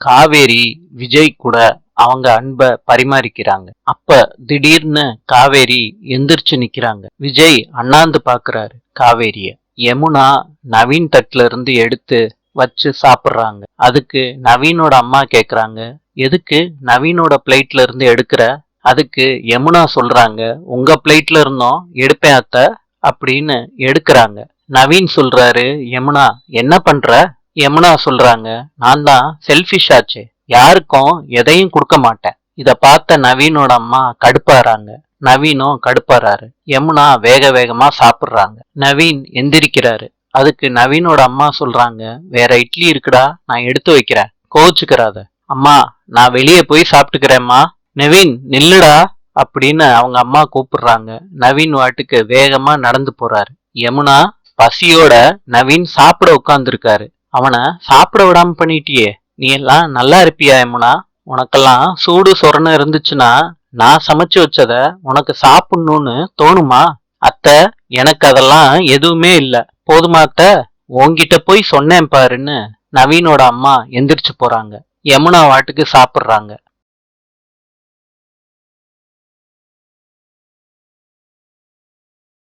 காவேரி விஜய் கூட அவங்க அன்ப பரிமாறிக்கிறாங்க. அப்ப திடீர்னு காவேரி எந்திரிச்சு நிக்கிறாங்க. விஜய் அண்ணாந்து பாக்குறாரு காவேரிய. யமுனா நவீன் தட்டுல இருந்து எடுத்து வச்சு சாப்பிடுறாங்க. அதுக்கு நவீனோட அம்மா கேக்குறாங்க, எதுக்கு நவீனோட பிளேட்ல இருந்து எடுக்கிற? அதுக்கு யமுனா சொல்றாங்க, உங்க பிளேட்ல இருந்தும் எடுப்பேன் அத்த அப்படின்னு எடுக்கிறாங்க. நவீன் சொல்றாரு, யமுனா என்ன பண்ற? யமுனா சொல்றாங்க, நான் தான் செல்ஃபிஷ் ஆச்சே, யாருக்கும் எதையும் கொடுக்க மாட்டேன். இத பார்த்த நவீனோட அம்மா கடுப்பாறாங்க. நவீனும் கடுப்பாறாரு. யமுனா வேக வேகமா சாப்பிடுறாங்க. நவீன் எந்திரிக்கிறாரு. அதுக்கு நவீனோட அம்மா சொல்றாங்க, வேற இட்லி இருக்குடா, நான் எடுத்து வைக்கிறேன், கோவிச்சுக்கிறாத. அம்மா நான் வெளியே போய் சாப்பிட்டுக்கிறேம்மா. நவீன் நில்லுடா அப்படின்னு அவங்க அம்மா கூப்பிடுறாங்க. நவீன் வாட்டுக்கு வேகமா நடந்து போறாரு. யமுனா பசியோட நவீன் சாப்பிட உட்கார்ந்துருக்காரு. அவனை சாப்பிட விடாம பண்ணிட்டியே, நீ எல்லாம் நல்லா இருப்பியா யமுனா? உனக்கெல்லாம் சூடு சொரணை இருந்துச்சுன்னா நான் சமைச்சு வச்சத உனக்கு சாப்பிடணும்னு தோணுமா? அத்தை, எனக்கு அதெல்லாம் எதுவுமே இல்ல, போதுமா அத்தை? உன்கிட்ட போய் சொன்னேன் பாருன்னு நவீனோட அம்மா எந்திரிச்சு போறாங்க. யமுனா வாட்டுக்கு சாப்பிடுறாங்க.